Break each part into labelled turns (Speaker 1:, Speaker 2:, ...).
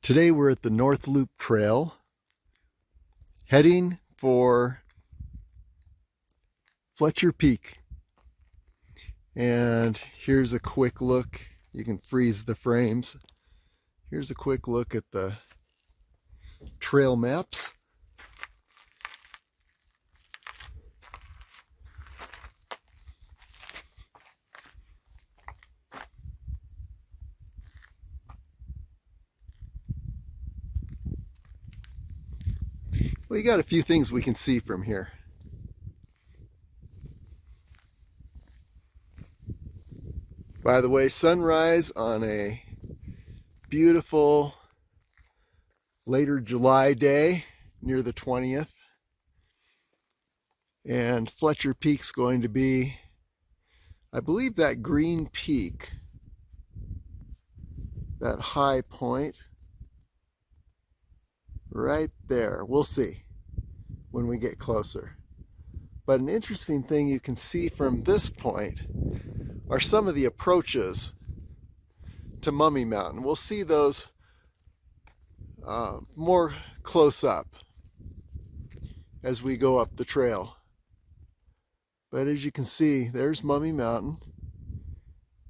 Speaker 1: Today we're at the North Loop Trail, heading for Fletcher Peak. And here's a quick look. You can freeze the frames. Here's a quick look at the trail maps. We got a few things we can see from here. By the way, sunrise on a beautiful later July day near the 20th. And Fletcher Peak's going to be, I believe, that green peak, that high point right there. We'll see when we get closer. But an interesting thing you can see from this point are some of the approaches to Mummy Mountain. We'll see those more close up as we go up the trail. But as you can see, there's Mummy Mountain.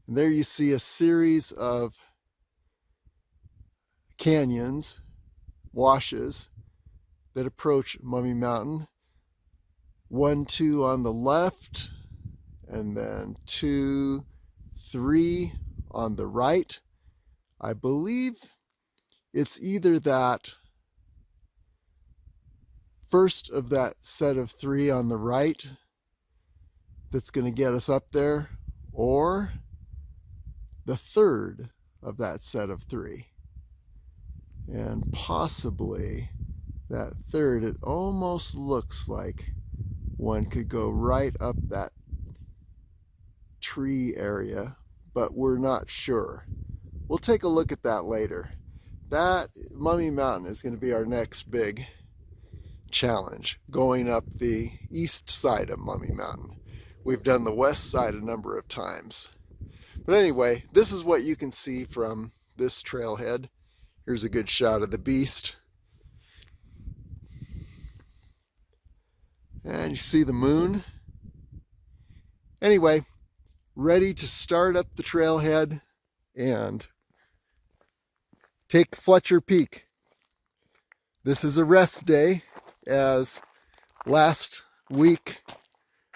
Speaker 1: And there you see a series of canyons, washes that approach Mummy Mountain. 1, 2 on the left, and then 2, 3 on the right. I believe it's either that first of that set of 3 on the right that's going to get us up there, or the third of that set of 3. And possibly that third, it almost looks like one could go right up that tree area, but we're not sure. We'll take a look at that later. That Mummy Mountain is going to be our next big challenge, going up the east side of Mummy Mountain. We've done the west side a number of times. But anyway, this is what you can see from this trailhead. Here's a good shot of the beast. And you see the moon. Anyway, ready to start up the trailhead and take Fletcher Peak. This is a rest day, as last week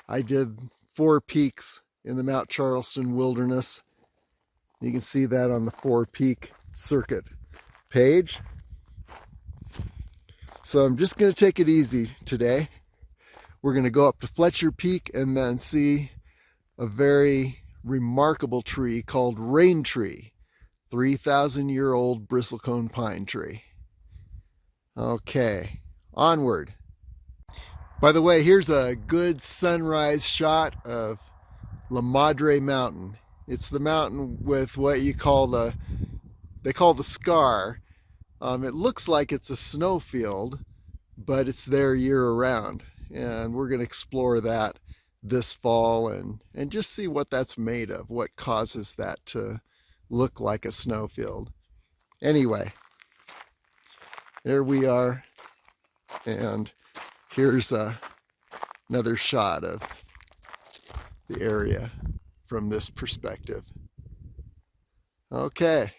Speaker 1: I did 4 peaks in the Mount Charleston wilderness. You can see that on the 4-peak circuit page. So I'm just going to take it easy today. We're going to go up to Fletcher Peak and then see a very remarkable tree called Raintree, 3,000-year-old bristlecone pine tree. Okay, onward. By the way, here's a good sunrise shot of La Madre Mountain. It's the mountain with what you call they call the scar. It looks like it's a snowfield, but it's there year-round. And we're going to explore that this fall and just see what that's made of, what causes that to look like a snowfield. Anyway, there we are, and here's another shot of the area from this perspective. Okay.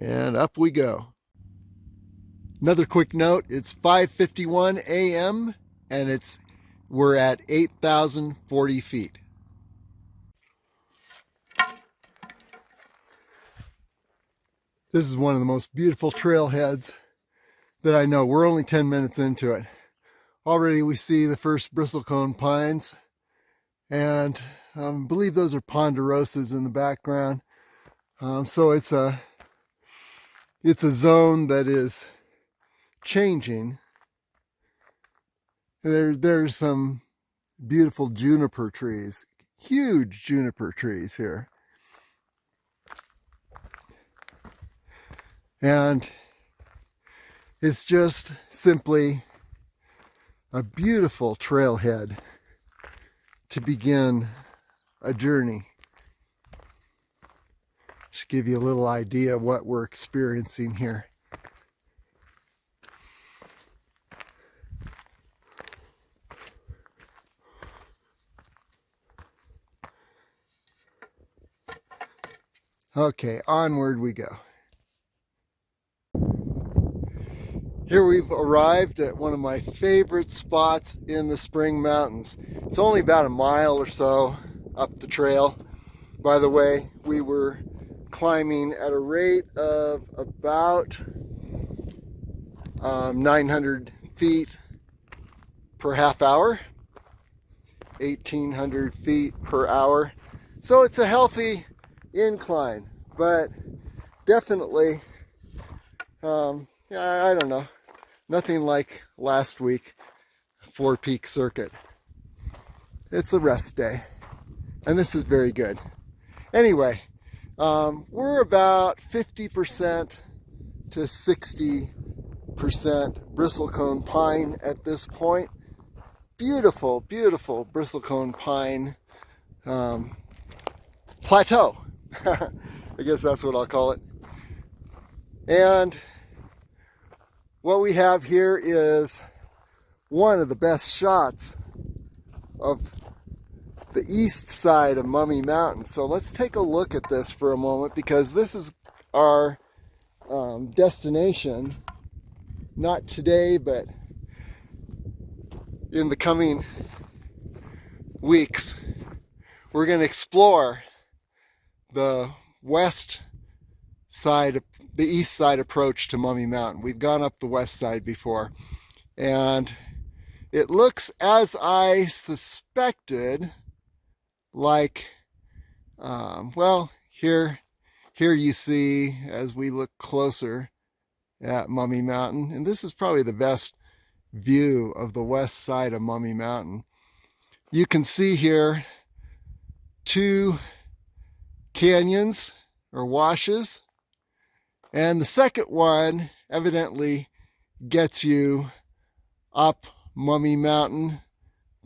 Speaker 1: And up we go. Another quick note, it's 5:51 a.m. and we're at 8,040 feet. This is one of the most beautiful trailheads that I know. We're only 10 minutes into it. Already we see the first bristlecone pines, and I believe those are ponderosas in the background. So it's a zone that is changing. There's some beautiful juniper trees, huge juniper trees here. And it's just simply a beautiful trailhead to begin a journey. Just give you a little idea of what we're experiencing here. Okay, onward we go. Here we've arrived at one of my favorite spots in the Spring Mountains. It's only about a mile or so up the trail. By the way, we were climbing at a rate of about 900 feet per half hour, 1,800 feet per hour. So it's a healthy incline, but definitely, I don't know, nothing like last week, 4-peak circuit. It's a rest day, and this is very good. Anyway, we're about 50% to 60% bristlecone pine at this point. Beautiful, beautiful bristlecone pine plateau. I guess that's what I'll call it. And what we have here is one of the best shots of the east side of Mummy Mountain. So let's take a look at this for a moment, because this is our destination, not today, but in the coming weeks. We're going to explore the west side, the east side approach to Mummy Mountain. We've gone up the west side before, and it looks, as I suspected, like, well, here you see, as we look closer at Mummy Mountain, and this is probably the best view of the west side of Mummy Mountain. You can see here 2 canyons or washes, and the second one evidently gets you up Mummy Mountain.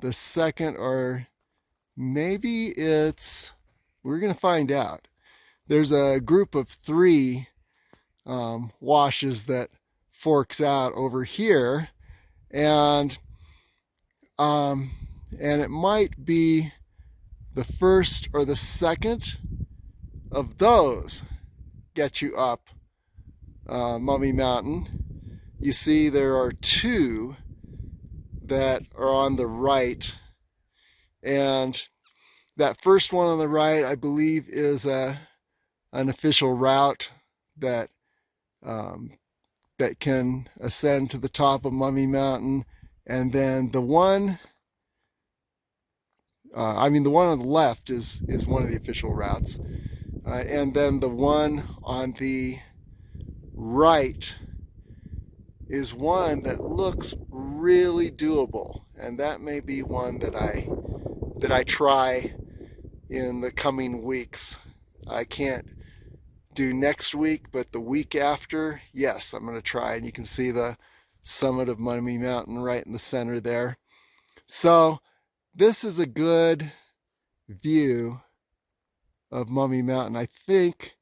Speaker 1: The second, or maybe it's, we're going to find out. There's a group of 3 washes that forks out over here, and it might be the first or the second of those get you up Mummy Mountain. You see there are 2 that are on the right, and that first one on the right, I believe, is an official route that that can ascend to the top of Mummy Mountain. And then the one, the one on the left is one of the official routes. And then the one on the right is one that looks really doable, and that may be one that I try in the coming weeks. I can't do next week, but the week after, yes, I'm going to try. And you can see the summit of Mummy Mountain right in the center there. So this is a good view of Mummy Mountain. I think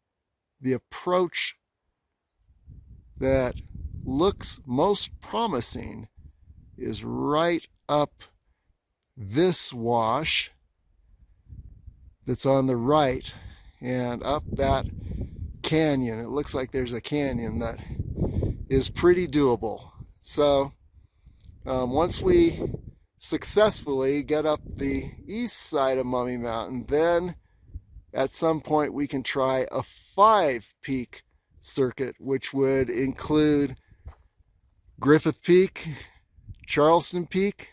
Speaker 1: the approach that looks most promising is right up this wash that's on the right and up that canyon. It looks like there's a canyon that is pretty doable. So once we successfully get up the east side of Mummy Mountain, then at some point we can try a 5-peak circuit, which would include Griffith Peak, Charleston Peak,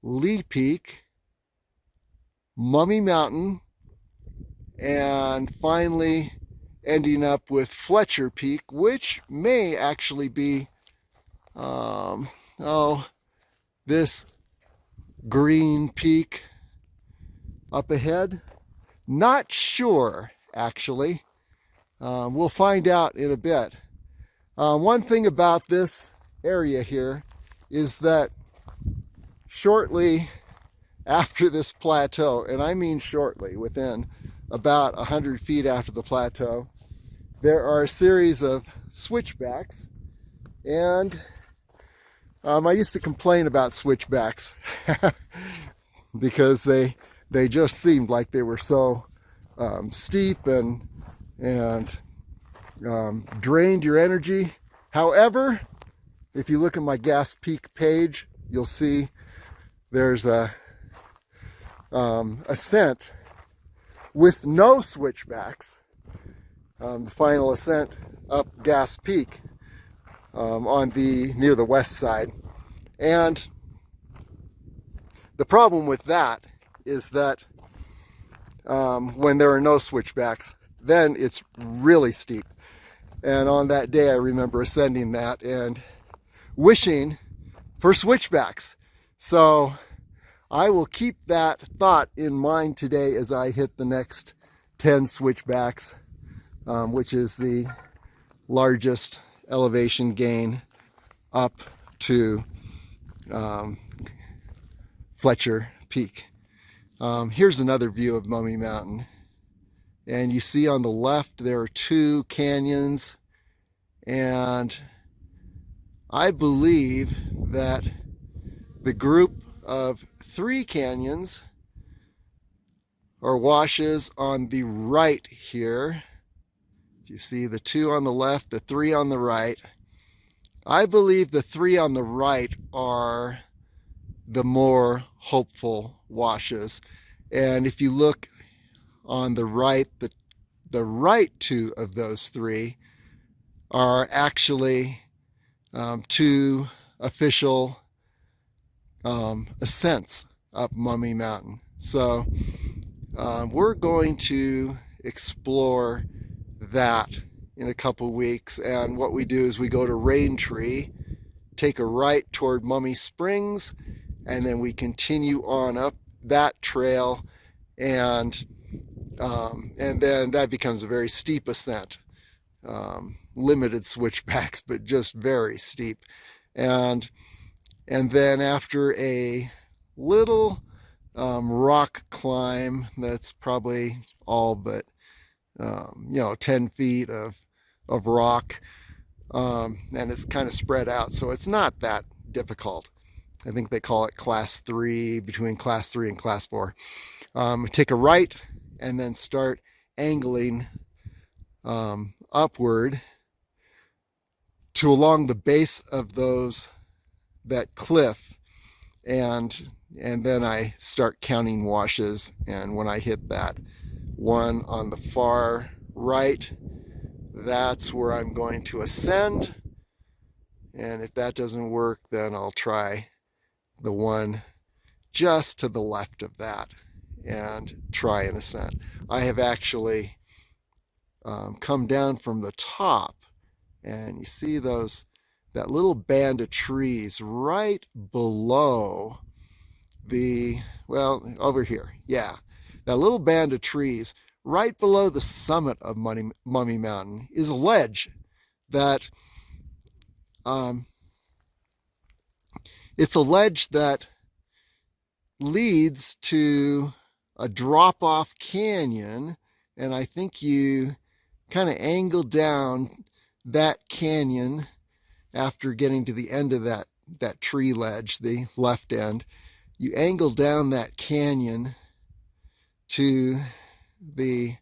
Speaker 1: Lee Peak, Mummy Mountain, and finally ending up with Fletcher Peak, which may actually be this green peak up ahead. Not sure, actually. We'll find out in a bit. One thing about this area here is that shortly after this plateau, and I mean shortly, within about 100 feet after the plateau, there are a series of switchbacks. And I used to complain about switchbacks because they just seemed like they were so steep and drained your energy. However, if you look at my Gas Peak page, you'll see there's a ascent with no switchbacks, the final ascent up Gas Peak near the west side. And the problem with that is that when there are no switchbacks, then it's really steep. And on that day, I remember ascending that and wishing for switchbacks. So I will keep that thought in mind today as I hit the next 10 switchbacks, which is the largest elevation gain up to Fletcher Peak. Here's another view of Mummy Mountain. And you see on the left there are two canyons, and I believe that the group of three canyons or washes on the right here. You see the two on the left, the three on the right. I believe the three on the right are the more hopeful washes. And if you look on the right, the right two of those three are actually two official ascents up Mummy Mountain. So we're going to explore that in a couple weeks, and what we do is we go to Raintree, take a right toward Mummy Springs, and then we continue on up that trail, and then that becomes a very steep ascent, limited switchbacks, but just very steep. And then after a little rock climb that's probably all but 10 feet of rock, and it's kind of spread out, so it's not that difficult. I think they call it class 3, between class 3 and class 4. Take a right and then start angling upward to along the base of that cliff, and then I start counting washes. And when I hit that one on the far right, that's where I'm going to ascend. And if that doesn't work, then I'll try the one just to the left of that and try an ascent. I have actually come down from the top, and you see that little band of trees right below over here. Yeah, that little band of trees right below the summit of Mummy Mountain is a ledge that it's a ledge that leads to a drop-off canyon, and I think you kind of angle down that canyon after getting to the end of that tree ledge, the left end. You angle down that canyon to the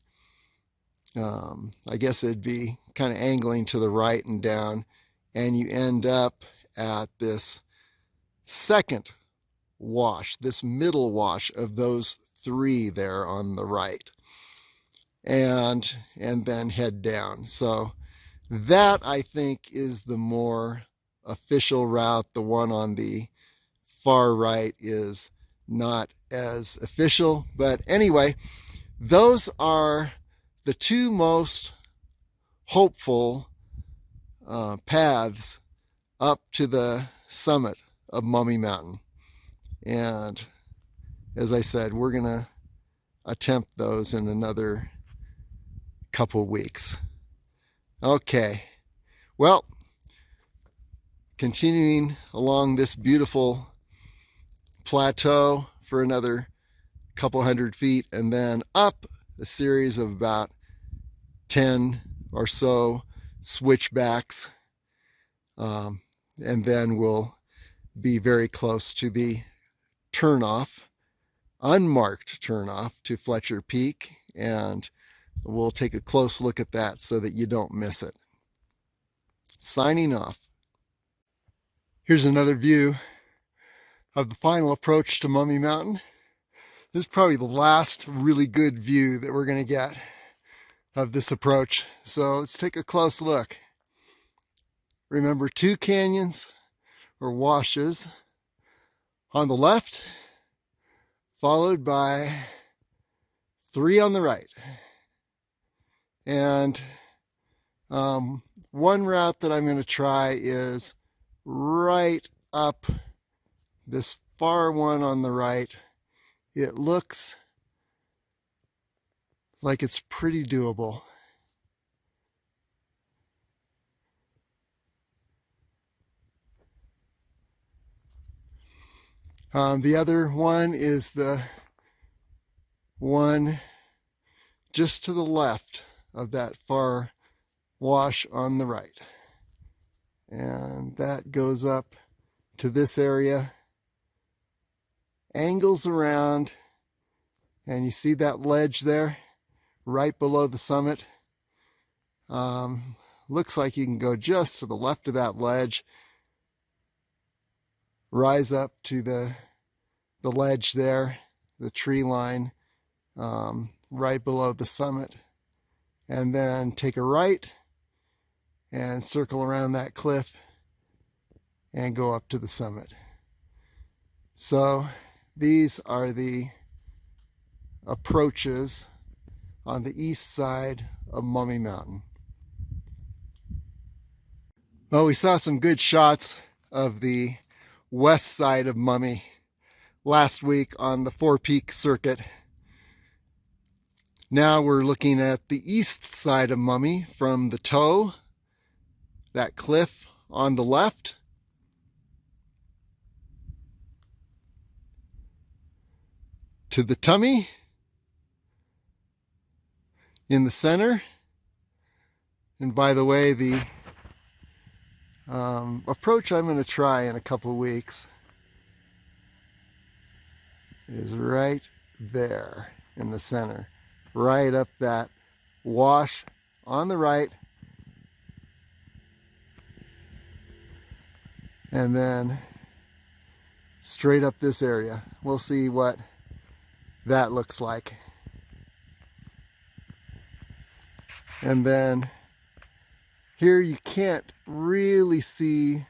Speaker 1: I guess it'd be kind of angling to the right and down, and you end up at this second wash, this middle wash of those three there on the right, and then head down. So that, I think, is the more official route. The one on the far right is not as official, but anyway, those are the two most hopeful paths up to the summit of Mummy Mountain. And as I said, we're gonna attempt those in another couple weeks. Okay, well, continuing along this beautiful plateau for another couple hundred feet, and then up a series of about 10 or so switchbacks, and then we'll be very close to the turnoff, unmarked turnoff to Fletcher Peak, and we'll take a close look at that so that you don't miss it. Signing off. Here's another view of the final approach to Mummy Mountain. This is probably the last really good view that we're going to get of this approach. So let's take a close look. Remember, 2 canyons or washes on the left, followed by 3 on the right. And one route that I'm going to try is right up this far one on the right. It looks like it's pretty doable. The other one is the one just to the left of that far wash on the right. And that goes up to this area, angles around, and you see that ledge there right below the summit. Looks like you can go just to the left of that ledge, rise up to the ledge there, the tree line, right below the summit, and then take a right and circle around that cliff and go up to the summit. So these are the approaches on the east side of Mummy Mountain. Well, we saw some good shots of the west side of Mummy last week on the 4-peak circuit. Now we're looking at the east side of Mummy from the toe, that cliff on the left, to the tummy in the center. And by the way, the approach I'm going to try in a couple of weeks is right there in the center, right up that wash on the right, and then straight up this area. We'll see what that looks like. And then here you can't really see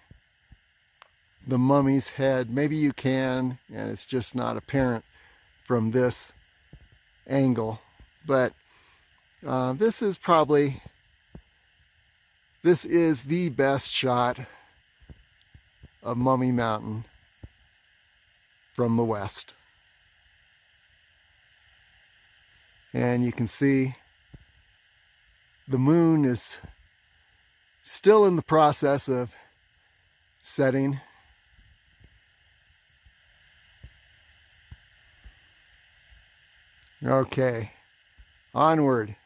Speaker 1: the mummy's head. Maybe you can, and it's just not apparent from this angle. But this is the best shot of Mummy Mountain from the west. And you can see the moon is still in the process of setting. Okay, onward.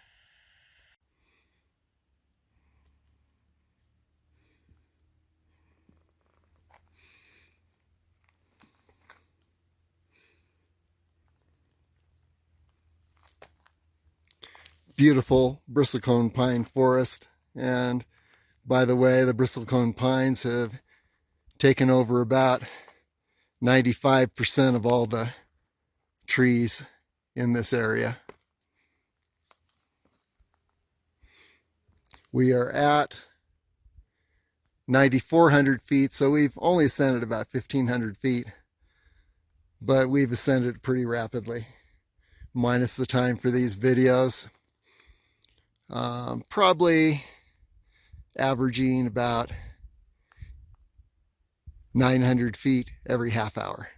Speaker 1: Beautiful bristlecone pine forest. And by the way, the bristlecone pines have taken over about 95% of all the trees in this area. We are at 9,400 feet, so we've only ascended about 1,500 feet, but we've ascended pretty rapidly, minus the time for these videos. Probably averaging about 900 feet every half hour.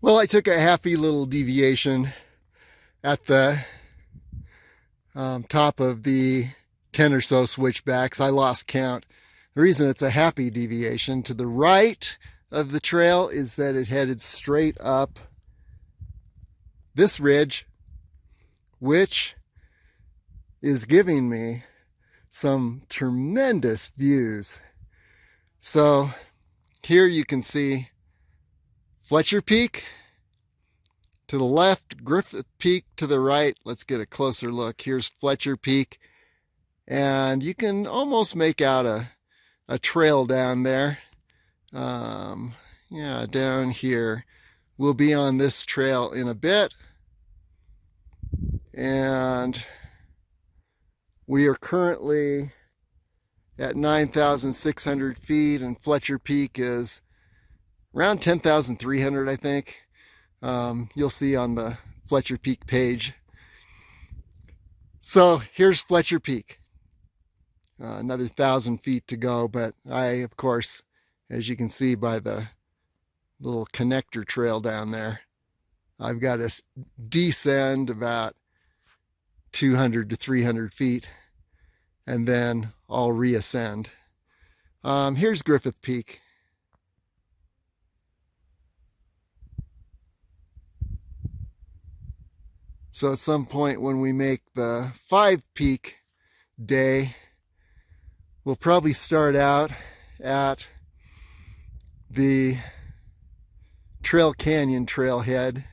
Speaker 1: Well, I took a happy little deviation at the top of the 10 or so switchbacks. I lost count. The reason it's a happy deviation to the right of the trail is that it headed straight up this ridge, which is giving me some tremendous views. So here you can see Fletcher Peak to the left, Griffith Peak to the right. Let's get a closer look. Here's Fletcher Peak, and you can almost make out a trail down there. Yeah, down here. We'll be on this trail in a bit, and we are currently at 9,600 feet, and Fletcher Peak is around 10,300, I think. You'll see on the Fletcher Peak page. So here's Fletcher Peak. Another 1,000 feet to go, but I, of course, as you can see by the little connector trail down there, I've got to descend about 200 to 300 feet, and then I'll reascend. Here's Griffith Peak. So at some point when we make the 5-peak day, we'll probably start out at the Trail Canyon trailhead,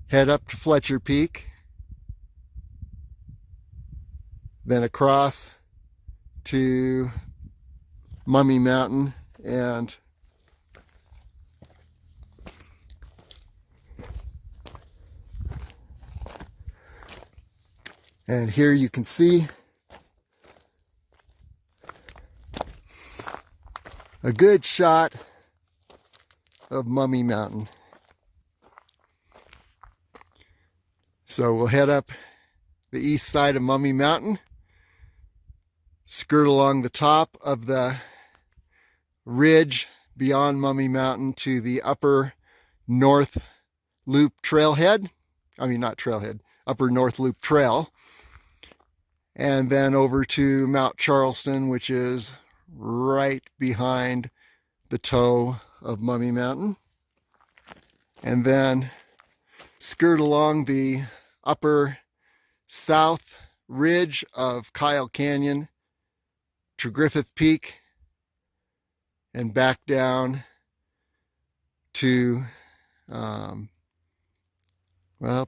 Speaker 1: head up to Fletcher Peak, then across to Mummy Mountain, and here you can see a good shot of Mummy Mountain. So we'll head up the east side of Mummy Mountain, skirt along the top of the ridge beyond Mummy Mountain to the upper North Loop trailhead. I mean, not trailhead, upper North Loop trail. And then over to Mount Charleston, which is right behind the toe of Mummy Mountain. And then skirt along the upper south ridge of Kyle Canyon to Griffith Peak, and back down to, well,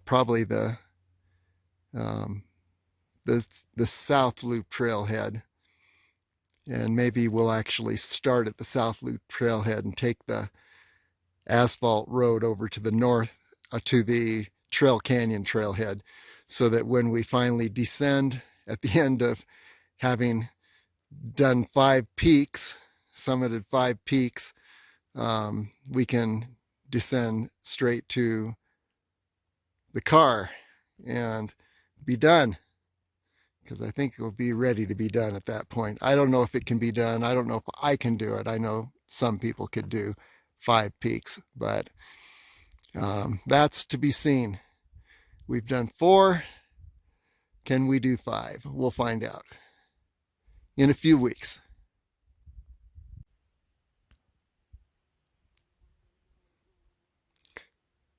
Speaker 1: probably the South Loop trailhead. And maybe we'll actually start at the South Loop trailhead and take the asphalt road over to the north, to the Trail Canyon trailhead, so that when we finally descend at the end of having done 5 peaks, summited 5 peaks, we can descend straight to the car and be done. Because I think it will be ready to be done at that point. I don't know if it can be done. I don't know if I can do it. I know some people could do 5 peaks, but that's to be seen. We've done 4. Can we do 5? We'll find out in a few weeks.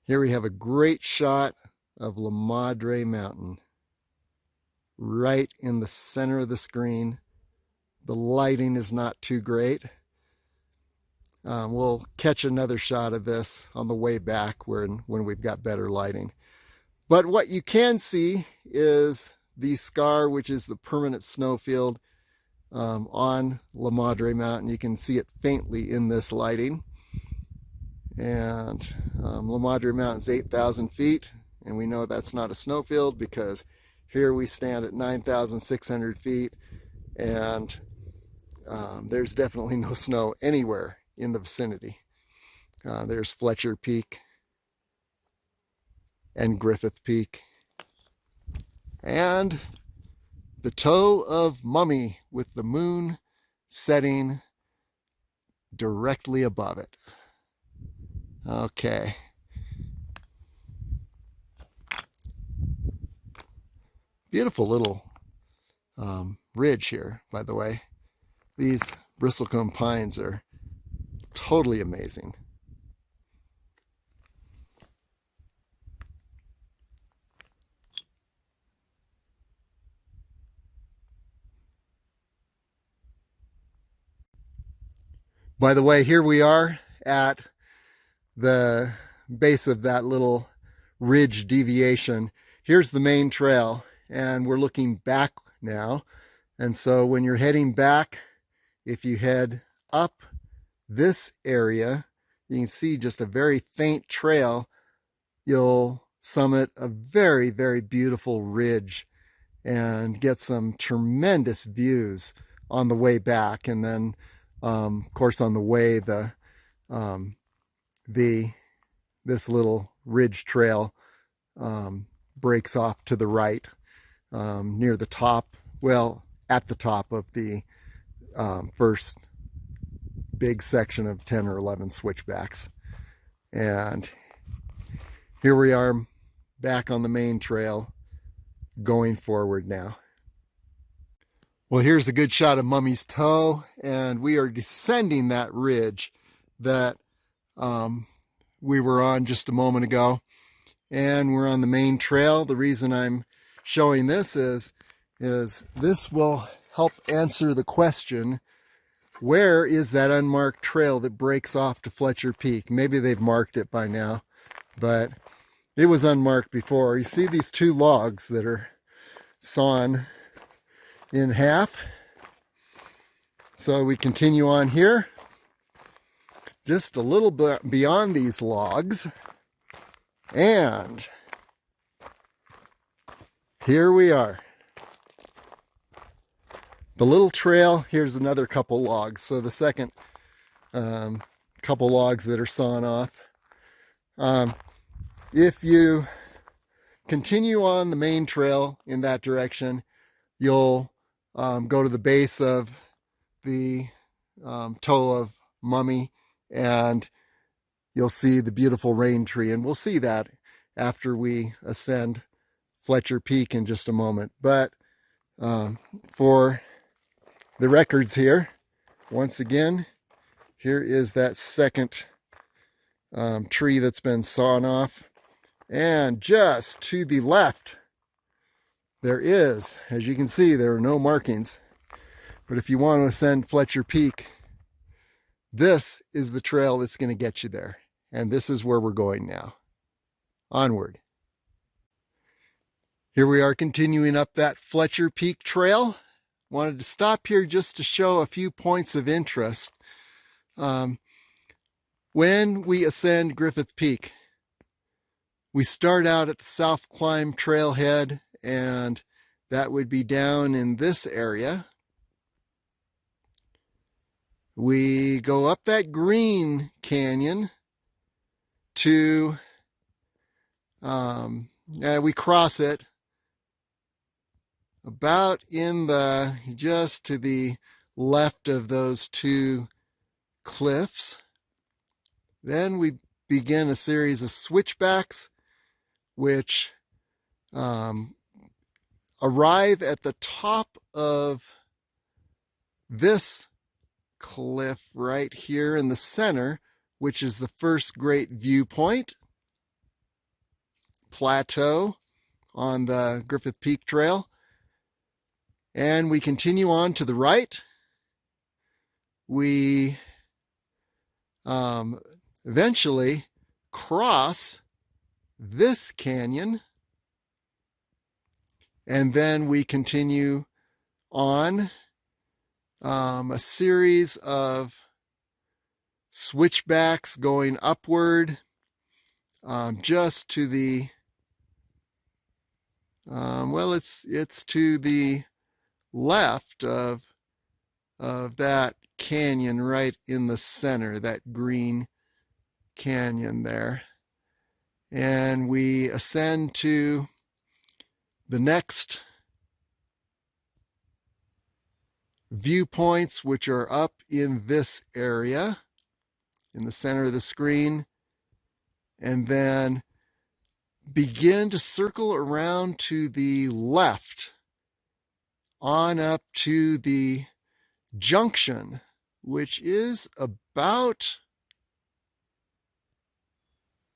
Speaker 1: Here we have a great shot of La Madre Mountain, right in the center of the screen. The lighting is not too great. We'll catch another shot of this on the way back when we've got better lighting. But what you can see is the scar, which is the permanent snowfield on La Madre Mountain. You can see it faintly in this lighting. And La Madre Mountain is 8,000 feet, and we know that's not a snowfield because here we stand at 9,600 feet, and there's definitely no snow anywhere in the vicinity. There's Fletcher Peak and Griffith Peak, and the toe of Mummy with the moon setting directly above it. Okay. Beautiful little ridge here, by the way. These bristlecone pines are totally amazing. By the way, here we are at the base of that little ridge deviation. Here's the main trail, and we're looking back now. And so when you're heading back, if you head up this area, you can see just a very faint trail. You'll summit a very, very beautiful ridge and get some tremendous views on the way back. And then, of course, on the way, this little ridge trail breaks off to the right near the top, well, at the top of the first big section of 10 or 11 switchbacks. And here we are back on the main trail going forward now. Well, here's a good shot of Mummy's Toe, and we are descending that ridge that we were on just a moment ago, and we're on the main trail. The reason I'm showing this is this will help answer the question, where is that unmarked trail that breaks off to Fletcher Peak? Maybe they've marked it by now, but it was unmarked before. You see these two logs that are sawn in half. So we continue on here, just a little bit beyond these logs, and here we are. The little trail, here's another couple logs. So the second couple logs that are sawn off. If you continue on the main trail in that direction, you'll go to the base of the toe of Mummy, and you'll see the beautiful Raintree. And we'll see that after we ascend Fletcher Peak in just a moment. But for the records here, once again, here is that second tree that's been sawn off. And just to the left, there is, as you can see, there are no markings. But if you want to ascend Fletcher Peak, this is the trail that's going to get you there. And this is where we're going now. Onward. Here we are continuing up that Fletcher Peak trail. Wanted to stop here just to show a few points of interest. When we ascend Griffith Peak, we start out at the South Climb Trailhead, and that would be down in this area. We go up that green canyon to, we cross it about in the, just to the left of those two cliffs. Then we begin a series of switchbacks, which arrive at the top of this cliff right here in the center, which is the first great viewpoint plateau on the Griffith Peak Trail. And we continue on to the right. We eventually cross this canyon, and then we continue on a series of switchbacks going upward, just to the it's to the left of that canyon right in the center, that green canyon there. And we ascend to the next viewpoints, which are up in this area in the center of the screen, and then begin to circle around to the left on up to the junction, which is about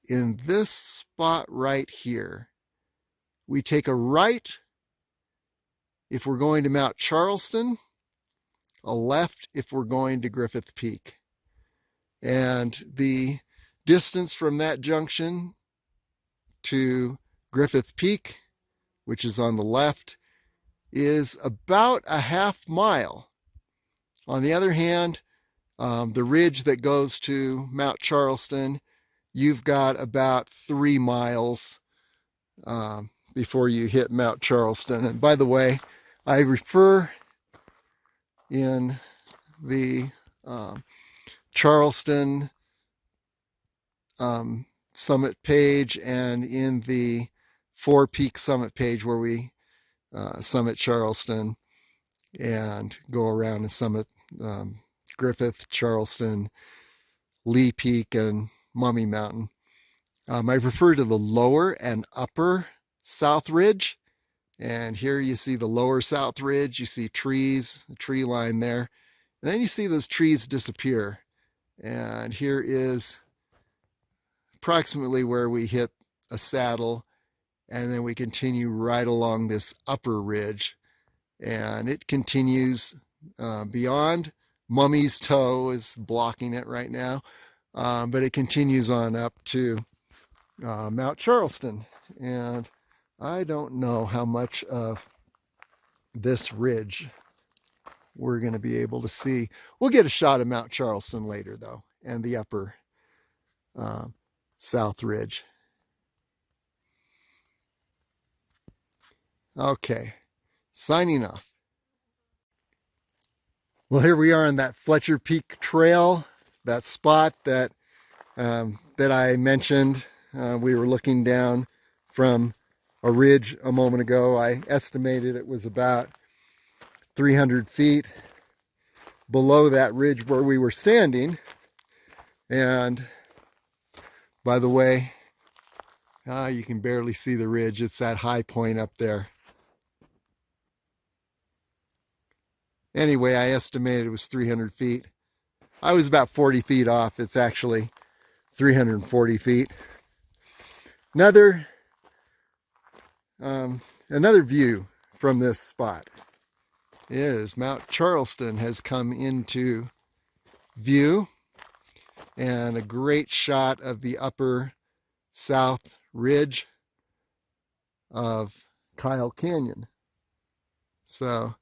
Speaker 1: in this spot right here. We take a right if we're going to Mount Charleston, a left if we're going to Griffith Peak. And the distance from that junction to Griffith Peak, which is on the left, is about a half mile. On the other hand, the ridge that goes to Mount Charleston, you've got about 3 miles before you hit Mount Charleston. And by the way, I refer in the Charleston summit page and in the 4 Peak summit page where we summit Charleston and go around and summit Griffith, Charleston, Lee Peak, and Mummy Mountain. I refer to the lower and upper South Ridge. And here you see the lower South Ridge. You see trees, a tree line there. And then you see those trees disappear. And here is approximately where we hit a saddle. And then we continue right along this upper ridge. And it continues beyond. Mummy's Toe is blocking it right now. But it continues on up to Mount Charleston. And I don't know how much of this ridge we're going to be able to see. We'll get a shot of Mount Charleston later, though, and the upper South Ridge. Okay, signing off. Well, here we are on that Fletcher Peak Trail, that spot that I mentioned. We were looking down from a ridge a moment ago. I estimated it was about 300 feet below that ridge where we were standing. And by the way, you can barely see the ridge. It's that high point up there. Anyway, I estimated it was 300 feet. I was about 40 feet off. It's actually 340 feet. Another view from this spot is Mount Charleston has come into view, and a great shot of the upper South Ridge of Kyle Canyon. So,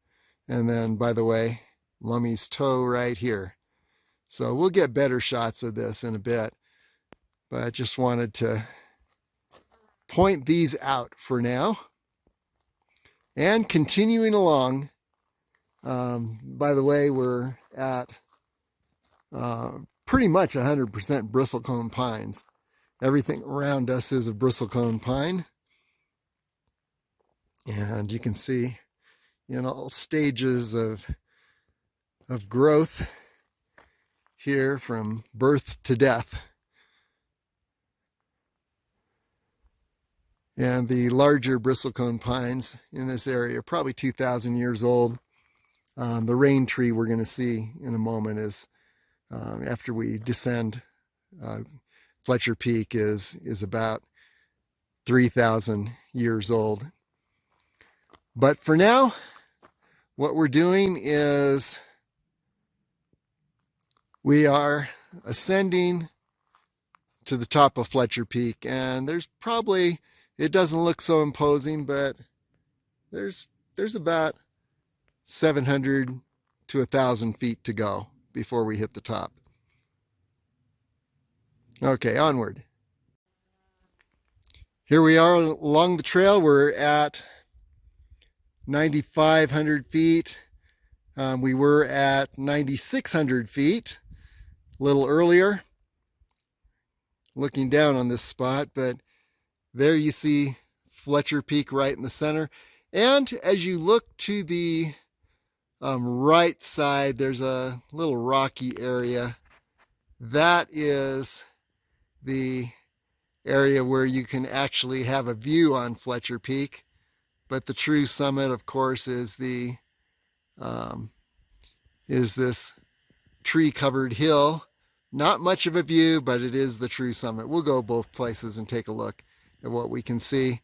Speaker 1: and then by the way, Mummy's Toe right here. So we'll get better shots of this in a bit, but I just wanted to point these out for now. And continuing along, by the way, we're at pretty much 100% bristlecone pines. Everything around us is a bristlecone pine. And you can see in all stages of growth here from birth to death. And the larger bristlecone pines in this area are probably 2,000 years old. The Raintree we're going to see in a moment is, after we descend Fletcher Peak, is about 3,000 years old. But for now, what we're doing is we are ascending to the top of Fletcher Peak, and there's probably, it doesn't look so imposing, but there's about 700 to 1,000 feet to go before we hit the top. Okay, onward. Here we are along the trail. We're at 9,500 feet. We were at 9,600 feet a little earlier, looking down on this spot, but there you see Fletcher Peak right in the center. And as you look to the right side, there's a little rocky area. That is the area where you can actually have a view on Fletcher Peak. But the true summit, of course, is the is this tree-covered hill. Not much of a view, but it is the true summit. We'll go both places and take a look at what we can see.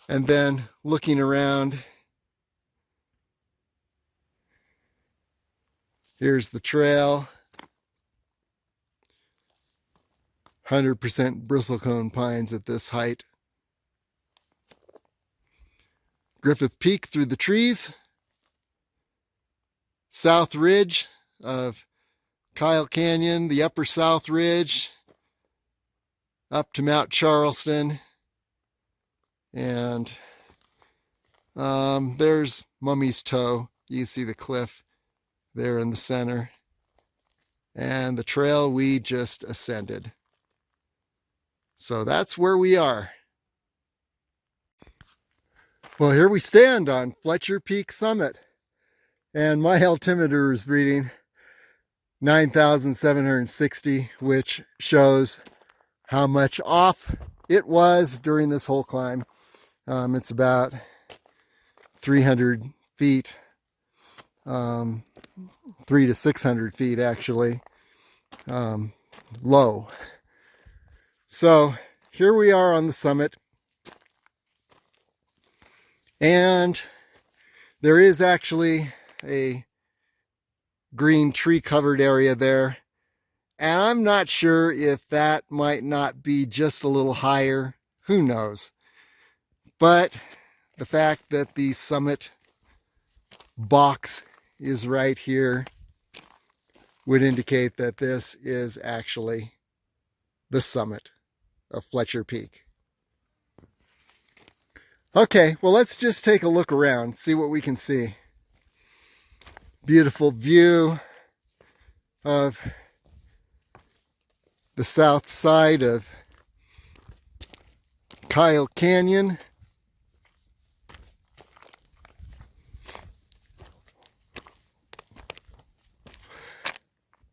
Speaker 1: And then looking around, here's the trail. 100% bristlecone pines at this height. Griffith Peak through the trees. South Ridge of Kyle Canyon, the upper South Ridge, up to Mount Charleston. And there's Mummy's Toe. You see the cliff there in the center. And the trail we just ascended. So that's where we are. Well, here we stand on Fletcher Peak summit. And my altimeter is reading 9,760, which shows how much off it was during this whole climb. It's about 300 feet, 300 to 600 feet actually, low. So here we are on the summit, and there is actually a green tree covered area there, and I'm not sure if that might not be just a little higher. Who knows? But the fact that the summit box is right here would indicate that this is actually the summit of Fletcher Peak. Okay, well, let's just take a look around, see what we can see. Beautiful view of the south side of Kyle Canyon.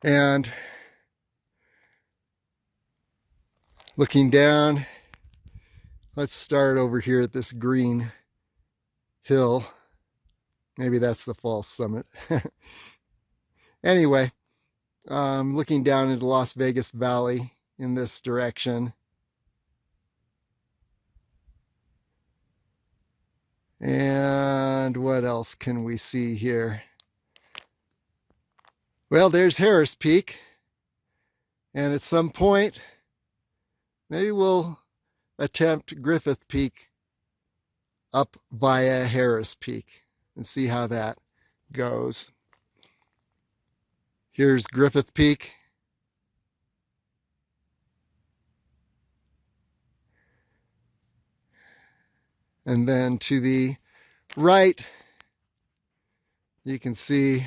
Speaker 1: And looking down, let's start over here at this green hill. Maybe that's the false summit. Anyway, looking down into Las Vegas Valley in this direction. And what else can we see here? Well, there's Harris Peak. And at some point, maybe we'll attempt Griffith Peak up via Harris Peak and see how that goes. Here's Griffith Peak. And then to the right, you can see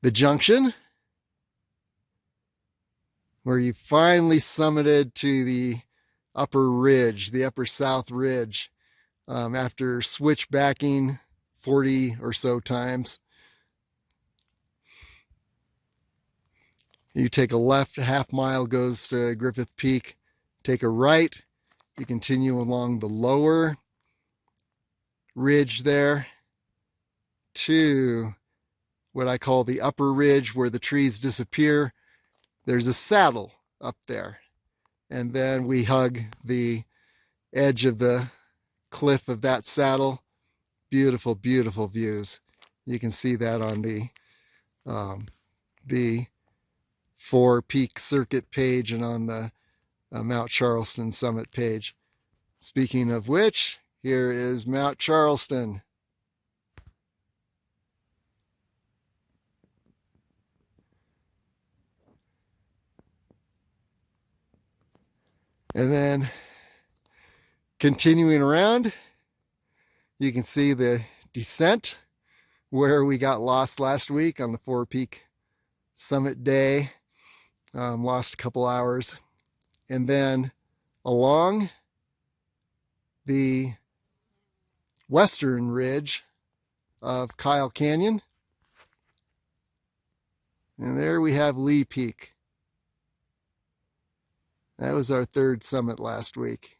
Speaker 1: the junction, where you finally summited to the upper ridge, the upper South Ridge, after switchbacking 40 or so times. You take a left, a half mile goes to Griffith Peak. Take a right, you continue along the lower ridge there to what I call the upper ridge, where the trees disappear. There's a saddle up there. And then we hug the edge of the cliff of that saddle. Beautiful, beautiful views. You can see that on the 4 Peak Circuit page and on the Mount Charleston Summit page. Speaking of which, here is Mount Charleston. And then continuing around, you can see the descent where we got lost last week on the 4 Peak Summit day. Lost a couple hours. And then along the western ridge of Kyle Canyon. And there we have Lee Peak. That was our 3rd summit last week.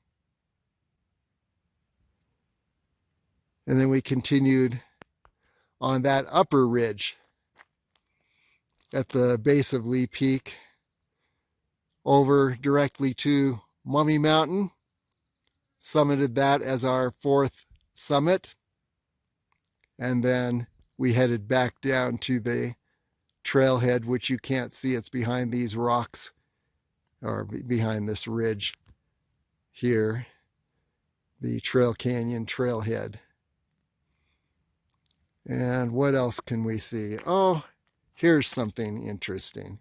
Speaker 1: And then we continued on that upper ridge at the base of Lee Peak over directly to Mummy Mountain. Summited that as our 4th summit. And then we headed back down to the trailhead, which you can't see. It's behind these rocks, or behind this ridge here, the Trail Canyon trailhead. And what else can we see? Oh, here's something interesting.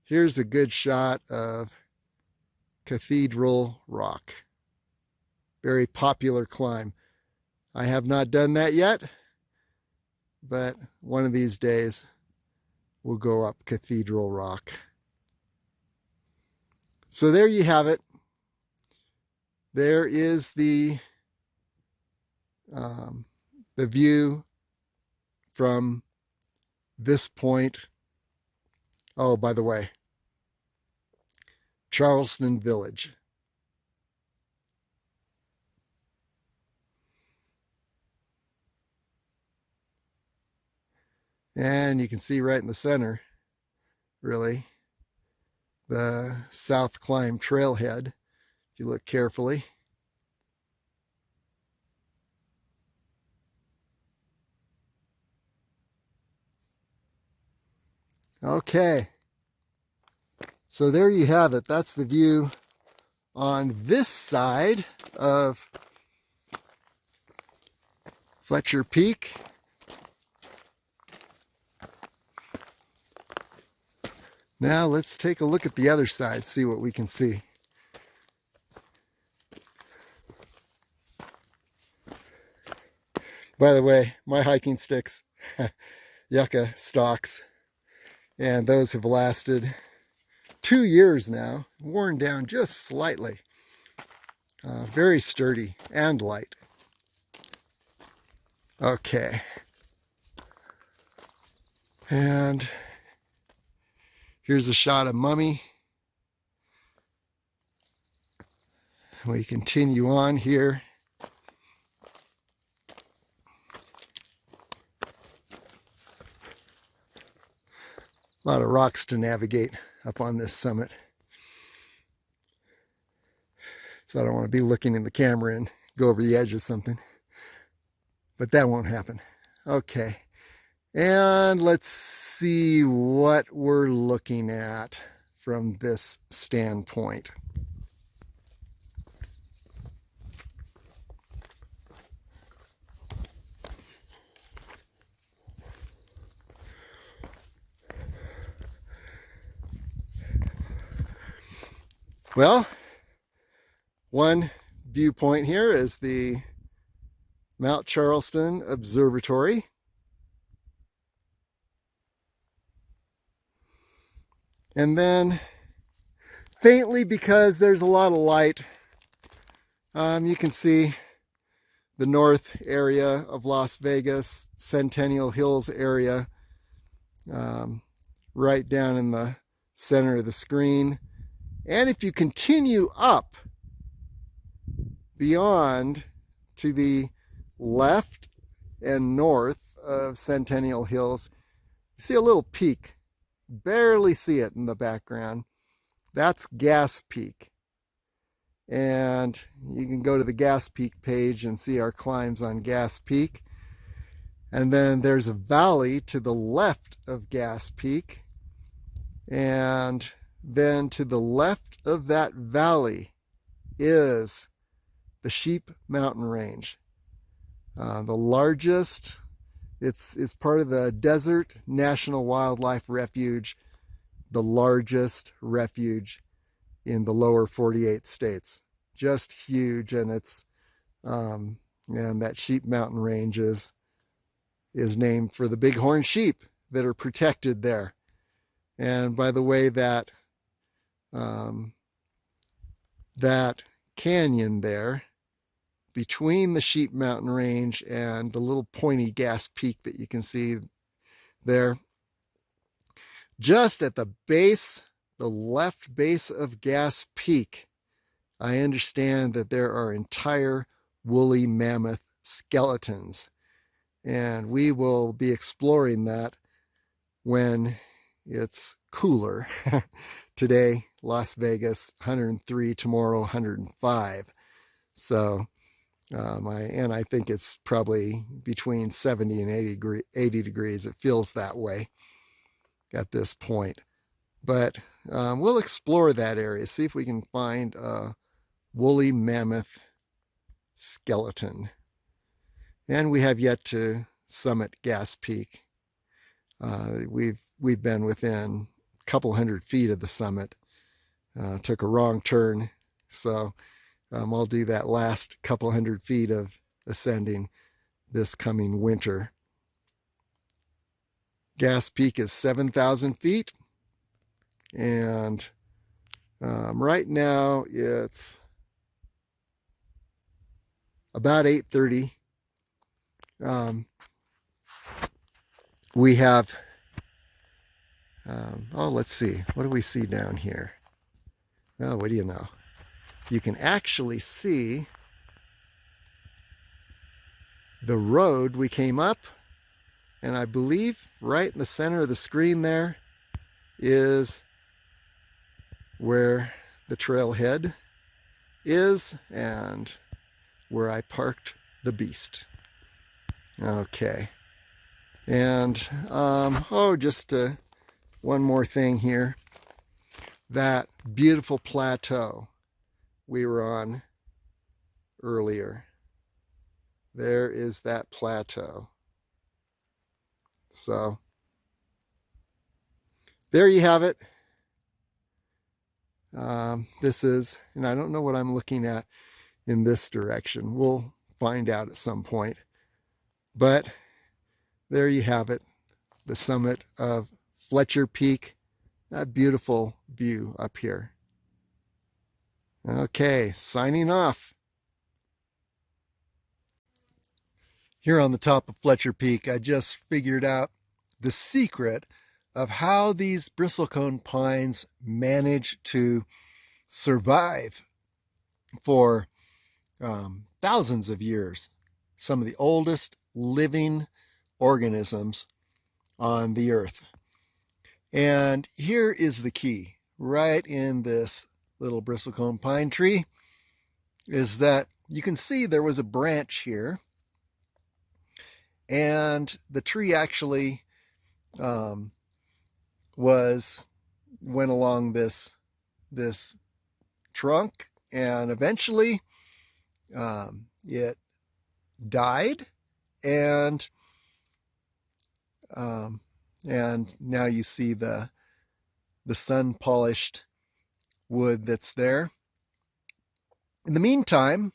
Speaker 1: Here's a good shot of Cathedral Rock. Very popular climb. I have not done that yet, but one of these days we'll go up Cathedral Rock. So there you have it. There is the view from this point. Oh, by the way, Charleston Village. And you can see right in the center, really, the South Climb Trailhead, if you look carefully. Okay, so there you have it. That's the view on this side of Fletcher Peak. Now let's take a look at the other side, see what we can see. By the way, my hiking sticks, yucca stalks, and those have lasted 2 years now, worn down just slightly. Very sturdy and light. Okay. And here's a shot of Mummy. We continue on here. A lot of rocks to navigate up on this summit. So I don't want to be looking in the camera and go over the edge of something. But that won't happen. Okay. And let's see what we're looking at from this standpoint. Well, one viewpoint here is the Mount Charleston Observatory. And then faintly, because there's a lot of light, you can see the north area of Las Vegas, Centennial Hills area, right down in the center of the screen. And if you continue up beyond to the left and north of Centennial Hills, you see a little peak. Barely see it in the background. That's Gas Peak. And you can go to the Gas Peak page and see our climbs on Gas Peak. And then there's a valley to the left of Gas Peak. And then to the left of that valley is the Sheep Mountain Range. The largest, it's part of the Desert National Wildlife Refuge, the largest refuge in the lower 48 states. Just huge, and it's and that Sheep Mountain Range is named for the bighorn sheep that are protected there. And by the way, that that canyon there between the Sheep Mountain Range and the little pointy Gas Peak that you can see there, just at the base, the left base of Gas Peak, I understand that there are entire woolly mammoth skeletons And we will be exploring that when it's cooler. Today, Las Vegas, 103, tomorrow, 105. So, I think it's probably between 70 and 80 degrees. It feels that way at this point. But we'll explore that area, see if we can find a woolly mammoth skeleton. And we have yet to summit Gas Peak. We've been within a couple 100 feet of the summit. Took a wrong turn, so I'll do that last couple 100 feet of ascending this coming winter. Gas Peak is 7,000 feet, and right now it's about 8:30. We have, let's see, what do we see down here? Oh, what do you know? You can actually see the road we came up, and I believe right in the center of the screen there is where the trailhead is and where I parked the beast. Okay. And, just one more thing here. That beautiful plateau we were on earlier. There is that plateau. So, there you have it. This is, and I don't know what I'm looking at in this direction. We'll find out at some point. But there you have it, the summit of Fletcher Peak. That beautiful view up here. Okay, signing off. Here on the top of Fletcher Peak, I just figured out the secret of how these bristlecone pines manage to survive for thousands of years. Some of the oldest living organisms on the earth. And here is the key, right in this little bristlecone pine tree, is that you can see there was a branch here, and the tree actually went along this trunk, and eventually it died, and now you see the sun polished wood that's there. In the meantime,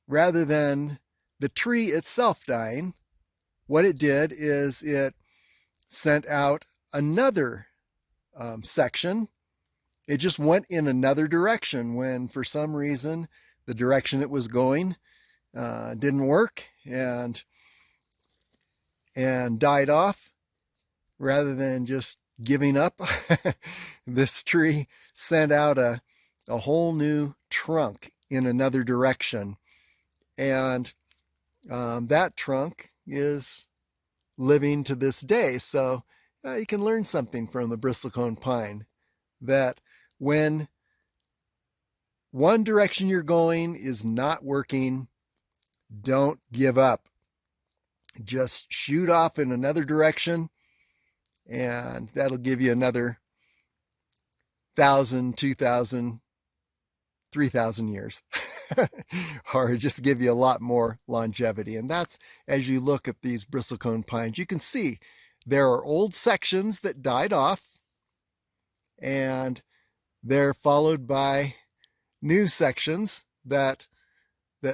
Speaker 1: rather than the tree itself dying, what it did is it sent out another section. It just went in another direction when, for some reason, the direction it was going didn't work, and died off. Rather than just giving up, this tree sent out a whole new trunk in another direction. And that trunk is living to this day. So you can learn something from the bristlecone pine, that when one direction you're going is not working, don't give up. Just shoot off in another direction, and that'll give you another 1,000, 2,000, 3,000 years. Or just give you a lot more longevity. And that's, as you look at these bristlecone pines, you can see there are old sections that died off, and they're followed by new sections that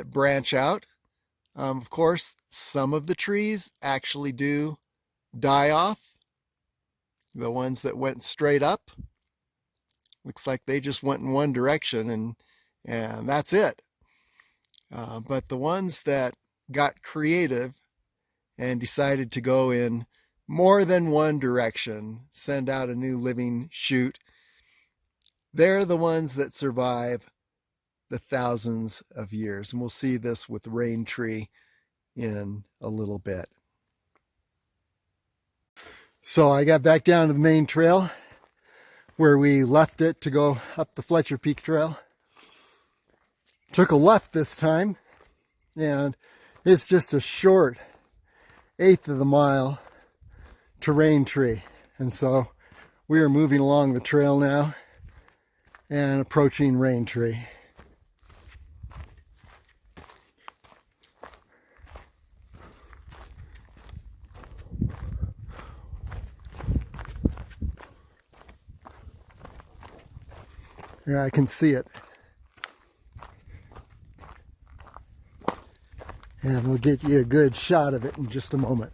Speaker 1: branch out. Of course, some of the trees actually do die off. The ones that went straight up, looks like they just went in one direction, and that's it. But the ones that got creative and decided to go in more than one direction, send out a new living shoot, they're the ones that survive the thousands of years. And we'll see this with Raintree in a little bit. So I got back down to the main trail where we left it to go up the Fletcher Peak trail. Took a left this time, and it's just a short 1/8 of the mile to Raintree. And so we are moving along the trail now and approaching Raintree. Yeah, I can see it. And we'll get you a good shot of it in just a moment.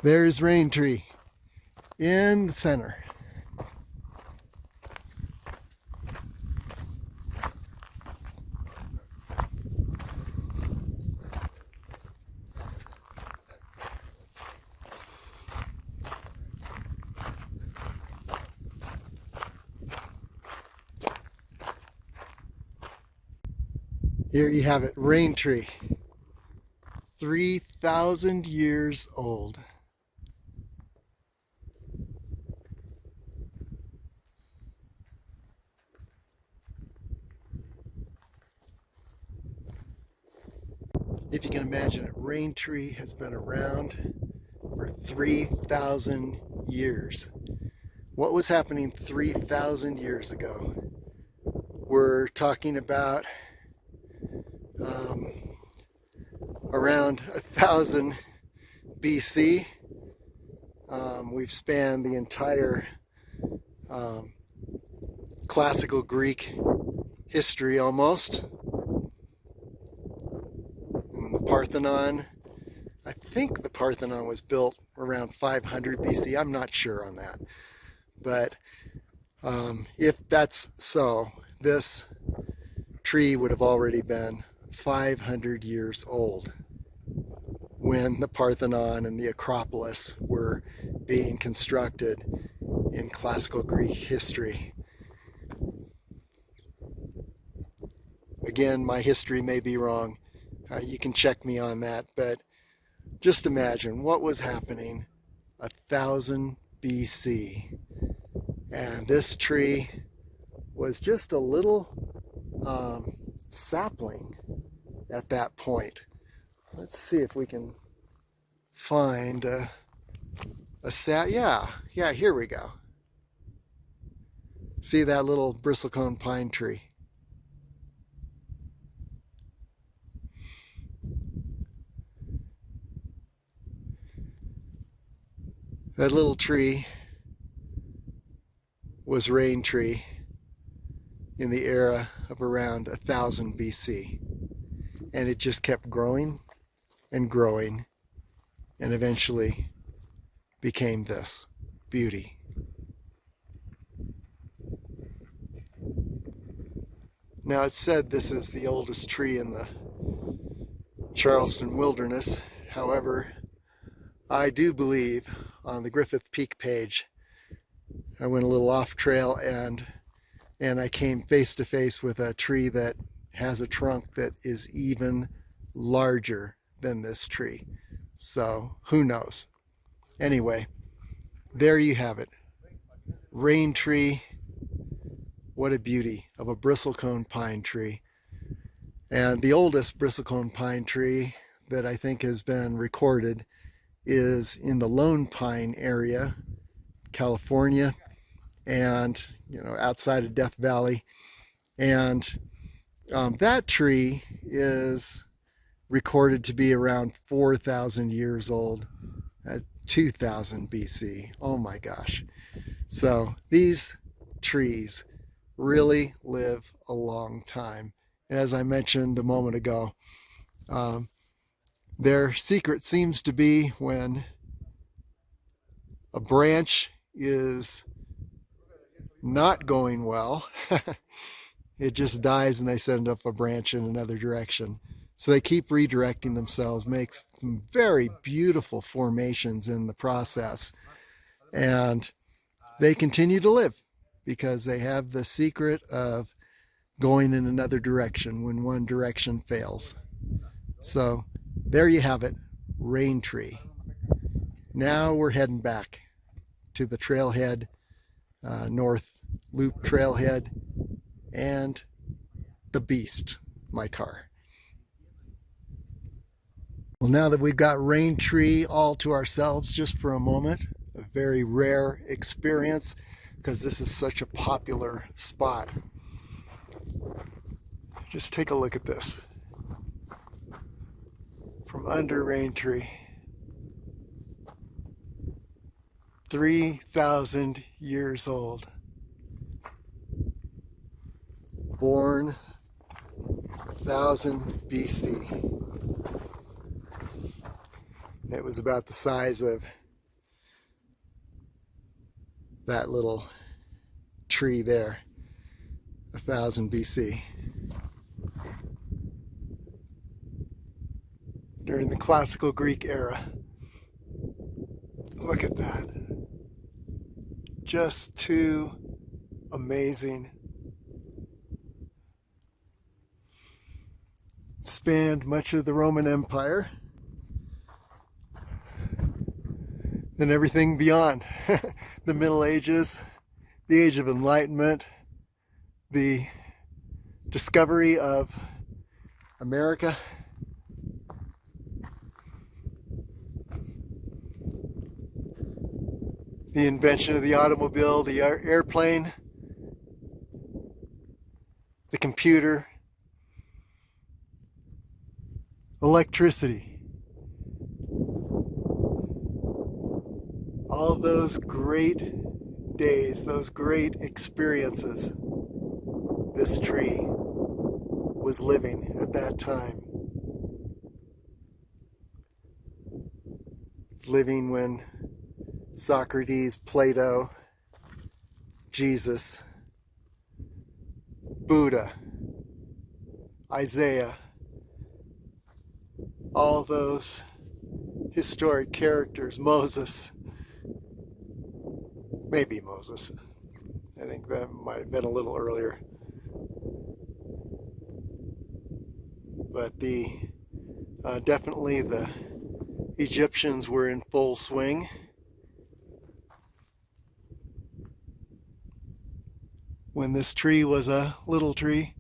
Speaker 1: There's Raintree in the center. Here you have it, Raintree, 3,000 years old. If you can imagine it, Raintree has been around for 3,000 years. What was happening 3,000 years ago? We're talking about around 1000 BC. We've spanned the entire classical Greek history almost. And the Parthenon, I think the Parthenon was built around 500 BC. I'm not sure on that. But if that's so, this tree would have already been 500 years old when the Parthenon and the Acropolis were being constructed in classical Greek history. Again, my history may be wrong. You can check me on that, but just imagine what was happening 1000 BC. And this tree was just a little sapling at that point. Let's see if we can find a yeah, here we go. See that little bristlecone pine tree? That little tree was Raintree in the era of around 1000 BC. And it just kept growing and growing and eventually became this beauty. Now it's said this is the oldest tree in the Charleston wilderness. However, I do believe on the Griffith Peak page, I went a little off trail and I came face to face with a tree that has a trunk that is even larger than this tree. So who knows? Anyway, there you have it. Raintree. What a beauty of a bristlecone pine tree. And the oldest bristlecone pine tree that I think has been recorded is in the Lone Pine area, California, and outside of Death Valley. And that tree is recorded to be around 4,000 years old, 2000 BC. Oh my gosh. So these trees really live a long time. And as I mentioned a moment ago, their secret seems to be when a branch is not going well, it just dies and they send up a branch in another direction. So they keep redirecting themselves, makes very beautiful formations in the process. And they continue to live because they have the secret of going in another direction when one direction fails. So there you have it, Raintree. Now we're heading back to the Trailhead, North Loop Trailhead, and the Beast, my car. Well, now that we've got Raintree all to ourselves just for a moment, a very rare experience because this is such a popular spot. Just take a look at this. From under Raintree. 3,000 years old. Born 1000 BC. It was about the size of that little tree there, 1000 BC. During the classical Greek era. Look at that. Just too amazing. Spanned much of the Roman Empire. And everything beyond. The Middle Ages, the Age of Enlightenment, the discovery of America. The invention of the automobile, the airplane, the computer, electricity. All of those great days, those great experiences, this tree was living at that time. It's living when Socrates, Plato, Jesus, Buddha, Isaiah, all those historic characters, Moses, maybe Moses. I think that might have been a little earlier. But definitely the Egyptians were in full swing. When this tree was a little tree.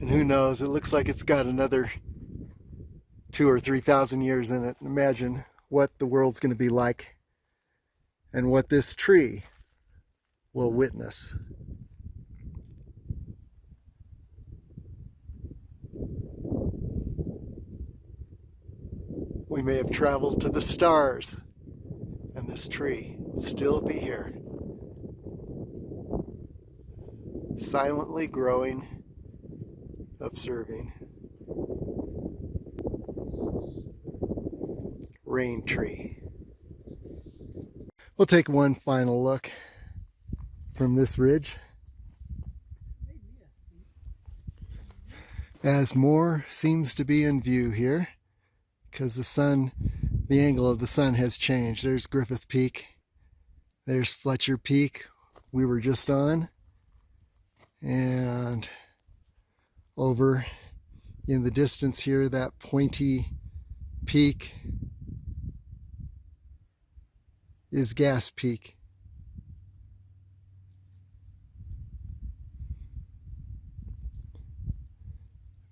Speaker 1: And who knows, it looks like it's got another 2,000 or 3,000 years in it. Imagine what the world's going to be like and what this tree will witness. We may have traveled to the stars and this tree will still be here. Silently growing, observing. Raintree. We'll take one final look from this ridge as more seems to be in view here because the angle of the sun has changed. There's Griffith Peak, there's Fletcher Peak we were just on, and over in the distance here, that pointy peak is Gas Peak.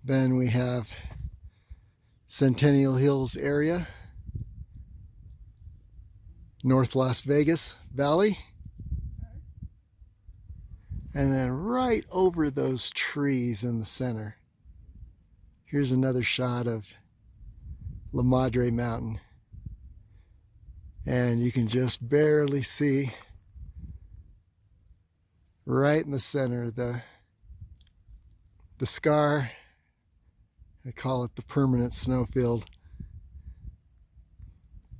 Speaker 1: Then we have Centennial Hills area, North Las Vegas Valley, and then right over those trees in the center, here's another shot of La Madre Mountain. And you can just barely see right in the center the scar. I call it the permanent snowfield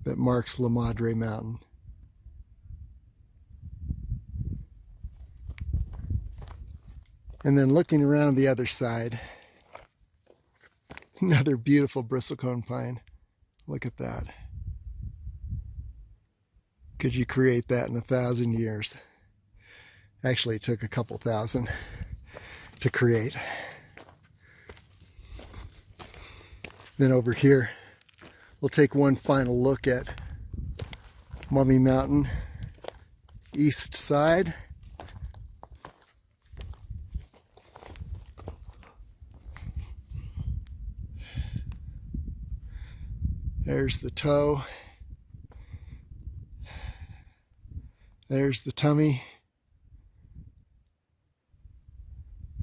Speaker 1: that marks La Madre Mountain. And then looking around the other side, another beautiful bristlecone pine. Look at that. Could you create that in 1,000 years? Actually, it took a couple thousand to create. Then over here, we'll take one final look at Mummy Mountain, east side. There's the toe. There's the tummy.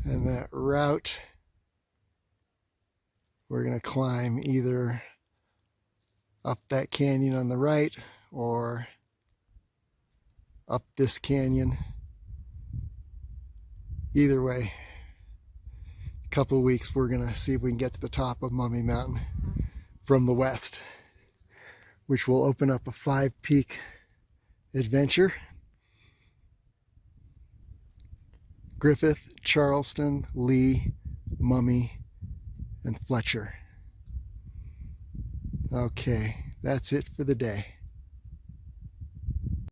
Speaker 1: And that route, we're going to climb either up that canyon on the right or up this canyon. Either way, a couple of weeks we're going to see if we can get to the top of Mummy Mountain from the west, which will open up a 5-peak adventure. Griffith, Charleston, Lee, Mummy, and Fletcher. Okay, that's it for the day.